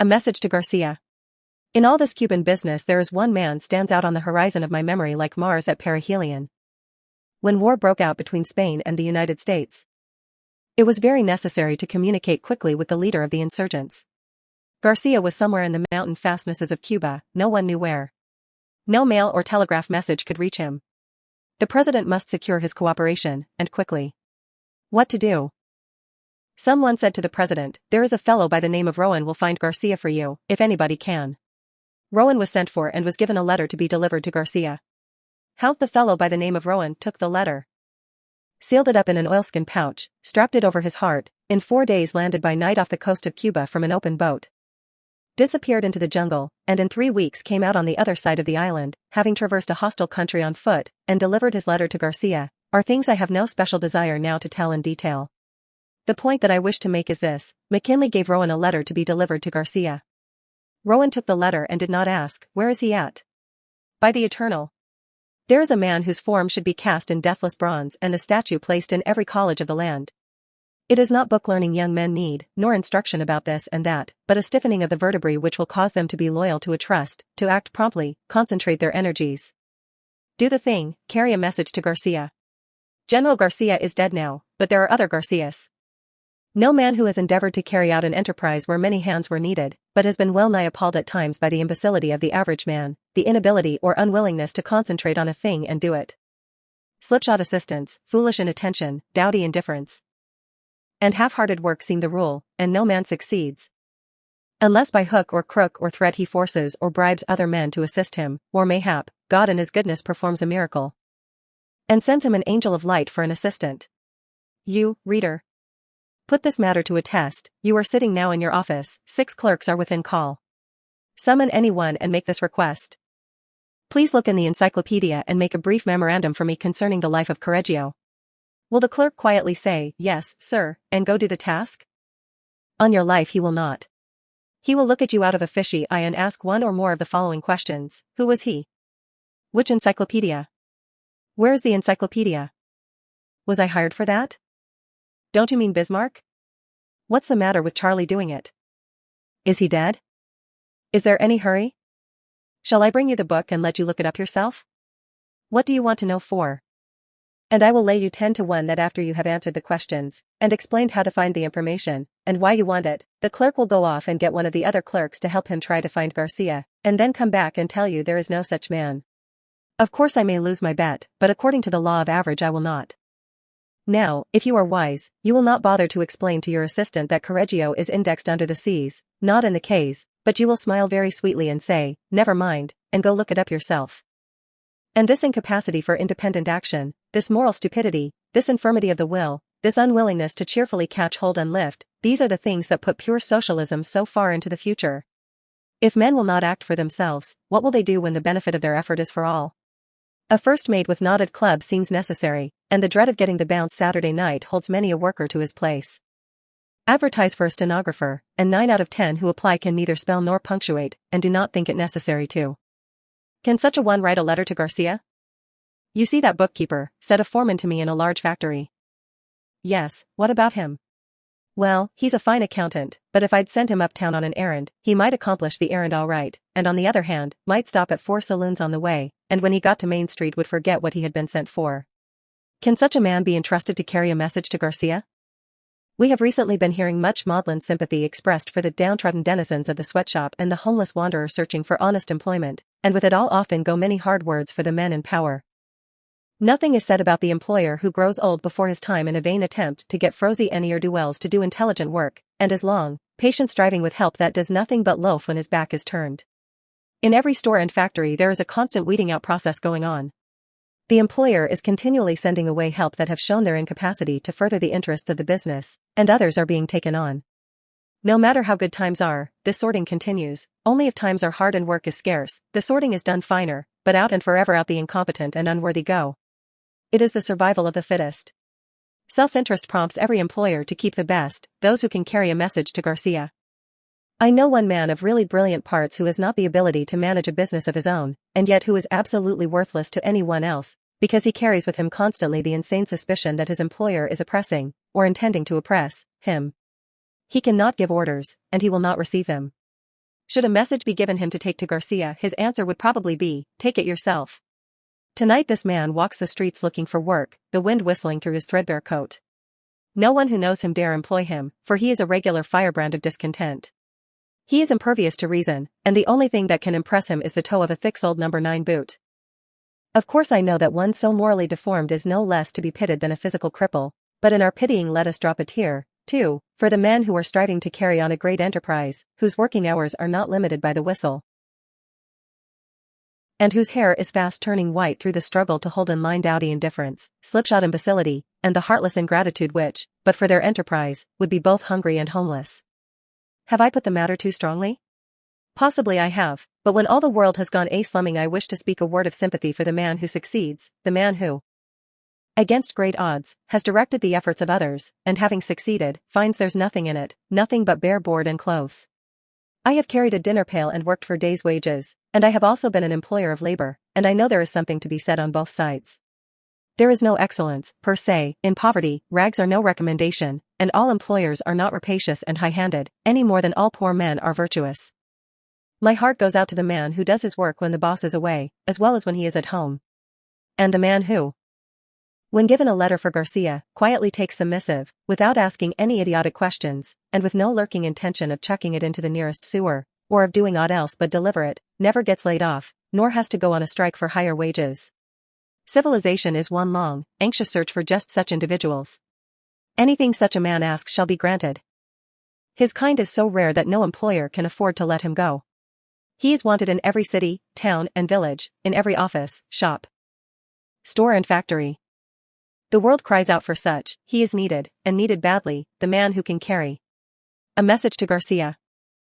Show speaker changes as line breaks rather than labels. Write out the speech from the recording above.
A message to Garcia. In all this Cuban business there is one man stands out on the horizon of my memory like Mars at perihelion. When war broke out between Spain and the United States, it was very necessary to communicate quickly with the leader of the insurgents. Garcia was somewhere in the mountain fastnesses of Cuba, no one knew where. No mail or telegraph message could reach him. The president must secure his cooperation, and quickly. What to do? Someone said to the president, "There is a fellow by the name of Rowan will find Garcia for you, if anybody can." Rowan was sent for and was given a letter to be delivered to Garcia. The fellow by the name of Rowan took the letter, sealed it up in an oilskin pouch, strapped it over his heart, in 4 days landed by night off the coast of Cuba from an open boat, disappeared into the jungle, and in 3 weeks came out on the other side of the island, having traversed a hostile country on foot, and delivered his letter to Garcia, are things I have no special desire now to tell in detail. The point that I wish to make is this: McKinley gave Rowan a letter to be delivered to Garcia. Rowan took the letter and did not ask, "Where is he at?" By the eternal, there is a man whose form should be cast in deathless bronze and the statue placed in every college of the land. It is not book learning young men need, nor instruction about this and that, but a stiffening of the vertebrae which will cause them to be loyal to a trust, to act promptly, concentrate their energies. Do the thing, carry a message to Garcia. General Garcia is dead now, but there are other Garcias. No man who has endeavored to carry out an enterprise where many hands were needed, but has been well nigh appalled at times by the imbecility of the average man, the inability or unwillingness to concentrate on a thing and do it. Slipshod assistance, foolish inattention, dowdy indifference, and half-hearted work seem the rule, and no man succeeds unless by hook or crook or threat he forces or bribes other men to assist him, or mayhap, God in his goodness performs a miracle and sends him an angel of light for an assistant. You, reader, put this matter to a test. You are sitting now in your office, 6 clerks are within call. Summon anyone and make this request. Please look in the encyclopedia and make a brief memorandum for me concerning the life of Correggio. Will the clerk quietly say, "Yes, sir," and go do the task? On your life he will not. He will look at you out of a fishy eye and ask one or more of the following questions: Who was he? Which encyclopedia? Where is the encyclopedia? Was I hired for that? Don't you mean Bismarck? What's the matter with Charlie doing it? Is he dead? Is there any hurry? Shall I bring you the book and let you look it up yourself? What do you want to know for? And I will lay you 10 to 1 that after you have answered the questions, and explained how to find the information, and why you want it, the clerk will go off and get one of the other clerks to help him try to find Garcia, and then come back and tell you there is no such man. Of course I may lose my bet, but according to the law of average I will not. Now, if you are wise, you will not bother to explain to your assistant that Correggio is indexed under the C's, not in the K's, but you will smile very sweetly and say, "Never mind," and go look it up yourself. And this incapacity for independent action, this moral stupidity, this infirmity of the will, this unwillingness to cheerfully catch hold and lift, these are the things that put pure socialism so far into the future. If men will not act for themselves, what will they do when the benefit of their effort is for all? A first mate with knotted club seems necessary, and the dread of getting the bounce Saturday night holds many a worker to his place. Advertise for a stenographer, and 9 out of 10 who apply can neither spell nor punctuate, and do not think it necessary to. Can such a one write a letter to Garcia? You see that bookkeeper, said a foreman to me in a large factory. Yes, what about him? Well, he's a fine accountant, but if I'd send him uptown on an errand, he might accomplish the errand all right, and on the other hand, might stop at 4 saloons on the way, and when he got to Main Street would forget what he had been sent for. Can such a man be entrusted to carry a message to Garcia? We have recently been hearing much maudlin sympathy expressed for the downtrodden denizens of the sweatshop and the homeless wanderer searching for honest employment, and with it all often go many hard words for the men in power. Nothing is said about the employer who grows old before his time in a vain attempt to get frosy ne'er-do-wells to do intelligent work, and is long, patient striving with help that does nothing but loaf when his back is turned. In every store and factory there is a constant weeding out process going on. The employer is continually sending away help that have shown their incapacity to further the interests of the business, and others are being taken on. No matter how good times are, this sorting continues. Only if times are hard and work is scarce, the sorting is done finer, but out and forever out the incompetent and unworthy go. It is the survival of the fittest. Self-interest prompts every employer to keep the best, those who can carry a message to Garcia. I know one man of really brilliant parts who has not the ability to manage a business of his own, and yet who is absolutely worthless to anyone else, because he carries with him constantly the insane suspicion that his employer is oppressing, or intending to oppress, him. He cannot give orders, and he will not receive them. Should a message be given him to take to Garcia, his answer would probably be, take it yourself. Tonight this man walks the streets looking for work, the wind whistling through his threadbare coat. No one who knows him dare employ him, for he is a regular firebrand of discontent. He is impervious to reason, and the only thing that can impress him is the toe of a thick-soled number 9 boot. Of course I know that one so morally deformed is no less to be pitied than a physical cripple, but in our pitying let us drop a tear, too, for the men who are striving to carry on a great enterprise, whose working hours are not limited by the whistle, and whose hair is fast turning white through the struggle to hold in line dowdy indifference, slipshod imbecility, and the heartless ingratitude which, but for their enterprise, would be both hungry and homeless. Have I put the matter too strongly? Possibly I have, but when all the world has gone slumming I wish to speak a word of sympathy for the man who succeeds, the man who, against great odds, has directed the efforts of others, and having succeeded, finds there's nothing in it, nothing but bare board and clothes. I have carried a dinner pail and worked for days' wages, and I have also been an employer of labor, and I know there is something to be said on both sides. There is no excellence, per se, in poverty, rags are no recommendation, and all employers are not rapacious and high-handed, any more than all poor men are virtuous. My heart goes out to the man who does his work when the boss is away, as well as when he is at home. And the man who, when given a letter for Garcia, quietly takes the missive, without asking any idiotic questions, and with no lurking intention of chucking it into the nearest sewer, or of doing aught else but deliver it, never gets laid off, nor has to go on a strike for higher wages. Civilization is one long, anxious search for just such individuals. Anything such a man asks shall be granted. His kind is so rare that no employer can afford to let him go. He is wanted in every city, town, and village, in every office, shop, store and factory. The world cries out for such. He is needed, and needed badly, the man who can carry a message to Garcia.